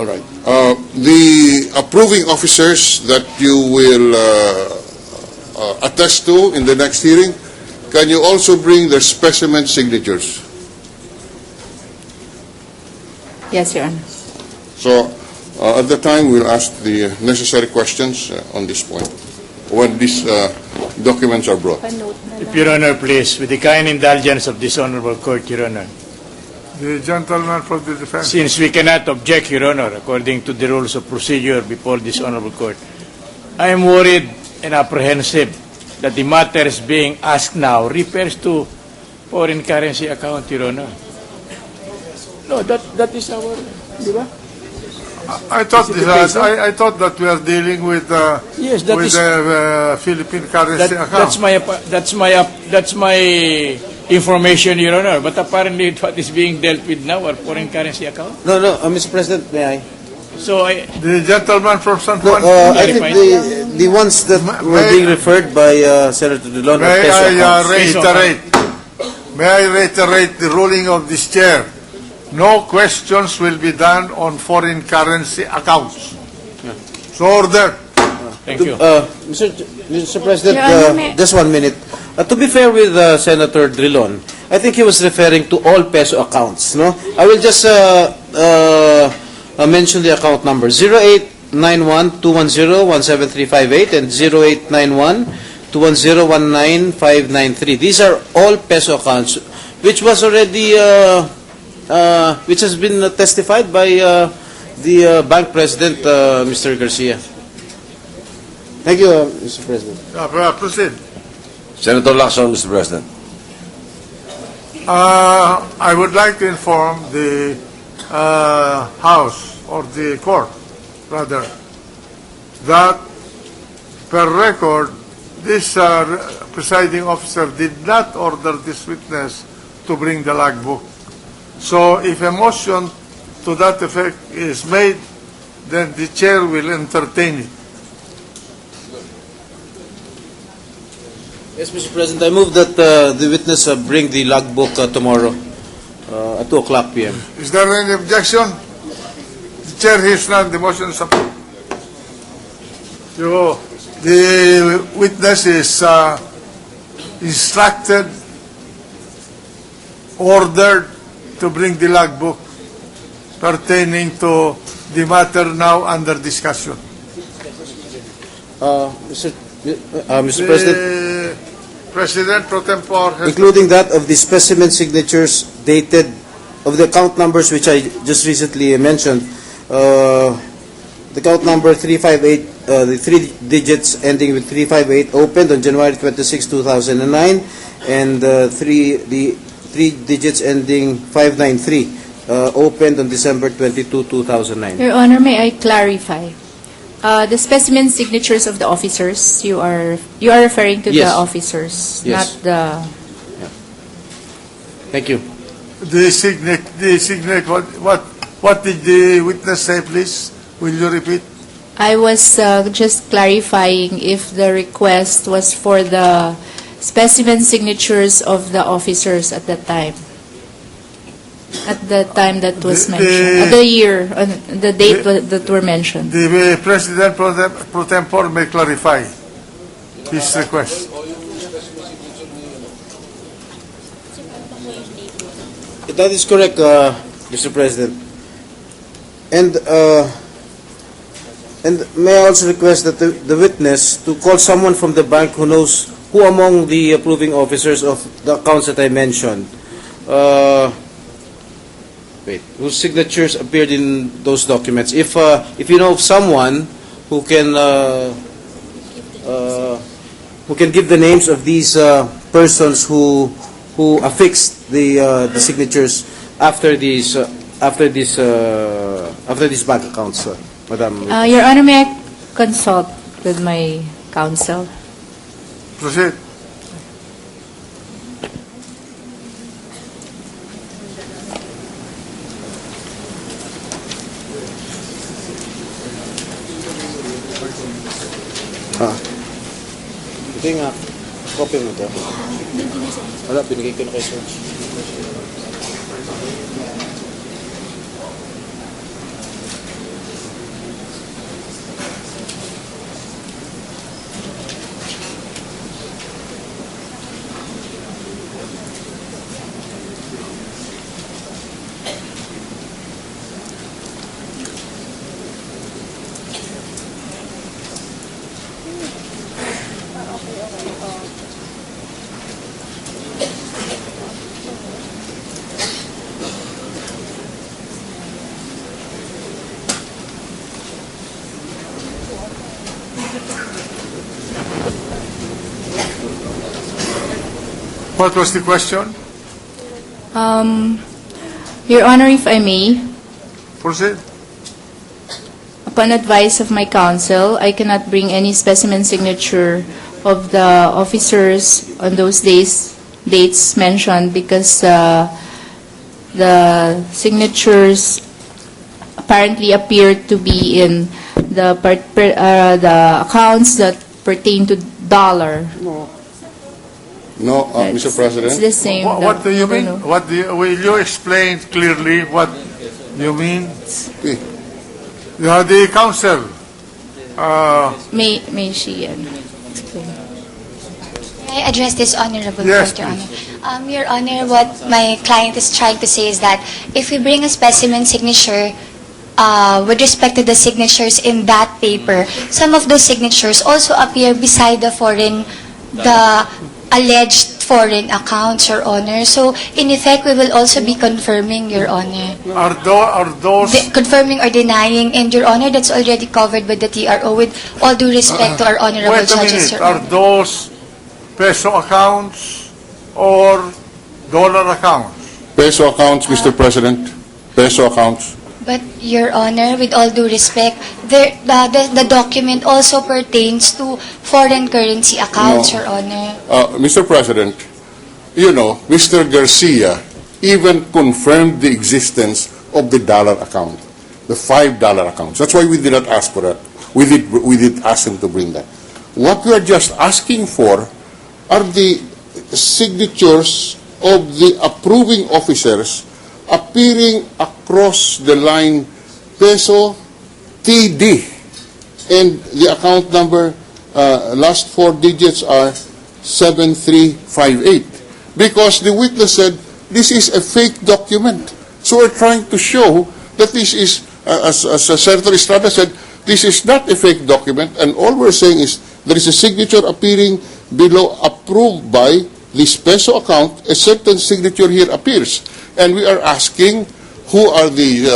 All right. The approving officers that you will attest to in the next hearing, can you also bring their specimen signatures? Yes, Your Honor. So, at the time, we'll ask the necessary questions on this point when these documents are brought. If Your Honor, please, with the kind indulgence of this honorable court, Your Honor. The gentleman from the defense. Since we cannot object, Your Honor, according to the rules of procedure before this honorable court, I am worried and apprehensive that the matters being asked now refers to foreign currency account, Your Honor. No, that is our, di ba? I thought I thought that we are dealing with Yes, that with is the Philippine currency account. that's my information, Your Honor. But apparently, what is being dealt with now are foreign currency account. No, Mr. President, may I? So The gentleman from San No, Juan. I think the ones that were being referred by Senator Dillon are May peso I accounts. reiterate? May I reiterate the ruling of this chair? No questions will be done on foreign currency accounts. So ordered. thank you. Mr. President, Your Honor, may- just 1 minute. To be fair with Senator Drilon, I think he was referring to all peso accounts. No, I will just mention the account number 0891-210-17358 and 0891-210-19593. These are all peso accounts, which was already which has been testified by the bank president, Mr. Garcia. Thank you, Mr. President. Proceed. Senator Lacson, Mr. President. I would like to inform the House or the court, rather, that per record, this presiding officer did not order this witness to bring the logbook. So if a motion to that effect is made, then the chair will entertain it. Yes, Mr. President, I move that the witness bring the logbook tomorrow at 2:00 p.m. Is there any objection? The chair hears none. The motion is approved. So the witness is instructed, ordered to bring the logbook pertaining to the matter now under discussion. Mr. President, President pro tempore has including that of the specimen signatures dated of the account numbers which I just recently mentioned, the account number 358, the 3 digits ending with 358 opened on January 26, 2009, and the 3 digits ending 593 opened on December 22, 2009. Your Honor, may I clarify? The specimen signatures of the officers, you are referring to Yes. the officers, Yes. not the... Thank you. the signet. What did the witness say, please? Will you repeat? I was just clarifying if the request was for the specimen signatures of the officers at that time. At the time that was mentioned. At the year, the date that were mentioned. The President pro tempore may clarify his request. That is correct, Mr. President. And may I also request that the witness to call someone from the bank who knows who among the approving officers of the accounts that I mentioned, whose signatures appeared in those documents. If you know of someone who can give the names of these persons who affixed the signatures after these bank accounts, Madam. Your Honor, may I consult with my counsel? Proceed. Ito nga, copy mo ito. Wala, binigay ko na kay Sir. What was the question? Your Honor, if I may, Proceed. upon advice of my counsel, I cannot bring any specimen signature of the officers on those dates mentioned because the signatures apparently appear to be in the accounts that pertain to dollar. No, Mr. President. It's the same. What do you mean? No. Will you explain clearly what you mean? Okay. The counsel. May she explain? May I address this honorable Yes, court, Your Honor? Your Honor, what my client is trying to say is that if we bring a specimen signature with respect to the signatures in that paper, some of those signatures also appear beside the alleged foreign accounts, Your Honor. So, in effect, we will also be confirming, Your Honor. Are those... Confirming or denying, and Your Honor, that's already covered by the TRO with all due respect to our honorable Wait a judges, minute. Your Are Honor. those peso accounts or dollar accounts? Peso accounts, Mr. President. Peso accounts. But, Your Honor, with all due respect, the document also pertains to foreign currency accounts, No. Your Honor. Mr. President, you know, Mr. Garcia even confirmed the existence of the dollar account, the $5 accounts. That's why we did not ask for that. We did ask him to bring that. What we are just asking for are the signatures of the approving officers appearing across the line peso TD, and the account number last four digits are 7358, because the witness said this is a fake document. So we're trying to show that this is, as Senator Estrada said, this is not a fake document, and all we're saying is there is a signature appearing below approved by this peso account. A certain signature here appears, and we are asking who are the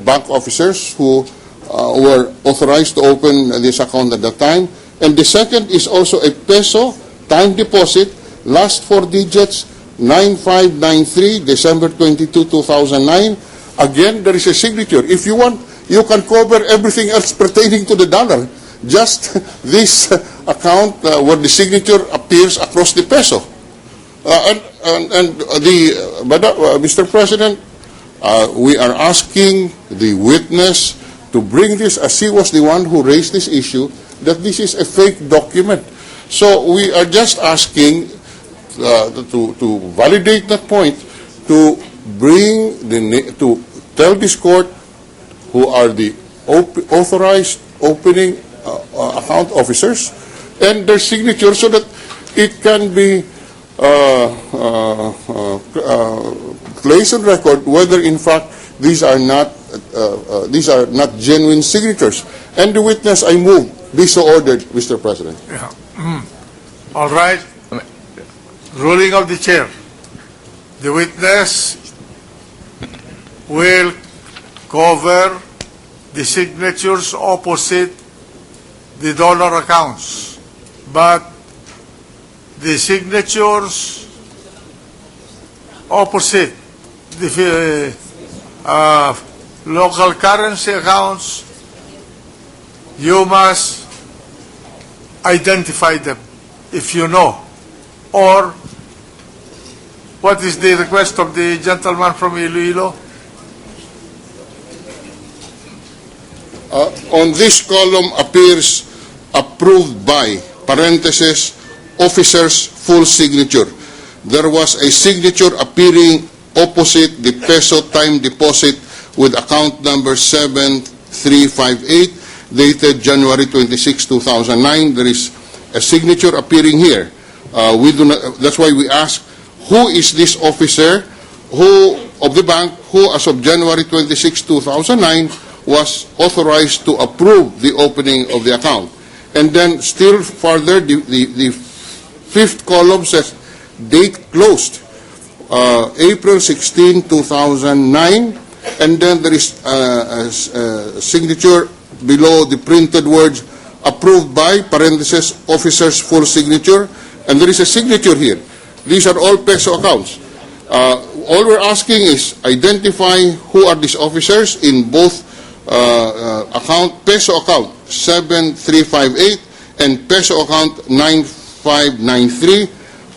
bank officers who were authorized to open this account at that time. And the second is also a peso time deposit, last four digits 9593, December 22, 2009. Again, there is a signature. If you want, you can cover everything else pertaining to the dollar. Just this account where the signature appears across the peso. Mr. President, we are asking the witness to bring this, as he was the one who raised this issue, that this is a fake document. So we are just asking to validate that point, to bring to tell this court who are the authorized opening account officers and their signature, so that it can be placed on record whether in fact these are not genuine signatures. And the witness, I move, be so ordered, Mr. President. Yeah. All right. Ruling of the chair. The witness will cover the signatures opposite the dollar accounts, but the signatures opposite the local currency accounts, you must identify them if you know. Or what is the request of the gentleman from Iloilo? On this column appears approved by, parenthesis, officer's full signature. There was a signature appearing opposite the peso time deposit with account number 7358, dated January 26, 2009. There is a signature appearing here. That's why we ask, who is this officer of the bank who, as of January 26, 2009, was authorized to approve the opening of the account? And then still further, the fifth column says date closed, April 16, 2009, and then there is a signature below the printed words, approved by, parenthesis, officer's full signature, and there is a signature here. These are all peso accounts. All we're asking is identify who are these officers in both peso account 7358 and peso account 9593.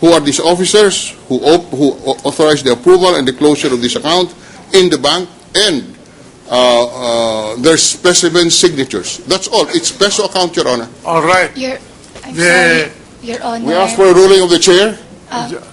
Who are these officers who authorized the approval and the closure of this account in the bank, and their specimen signatures. That's all. It's peso account, Your Honor. All right. I'm The- sorry, Your Honor. We ask for a ruling of the chair.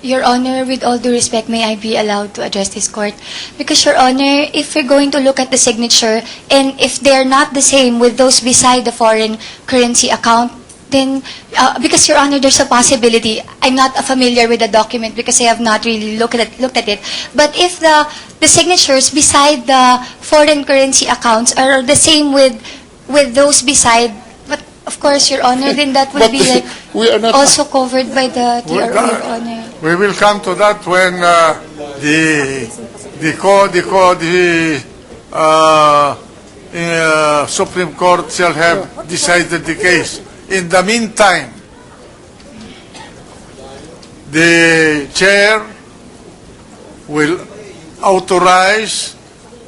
Your Honor, with all due respect, may I be allowed to address this court? Because, Your Honor, if we're going to look at the signature, and if they're not the same with those beside the foreign currency account, then, because, Your Honor, there's a possibility. I'm not familiar with the document because I have not really looked at it. But if the signatures beside the foreign currency accounts are the same with those beside, but of course, Your Honor, then that would But be like we are not. also covered by the TRO, Your Honor. We will come to that when the Supreme Court shall have decided the case. In the meantime, the chair will authorize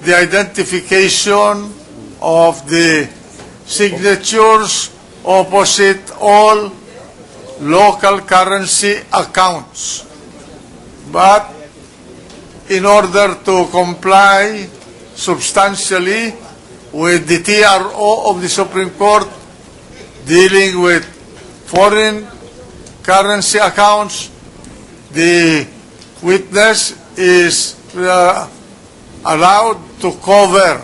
the identification of the signatures opposite all local currency accounts. But in order to comply substantially with the TRO of the Supreme Court dealing with foreign currency accounts, the witness is allowed to cover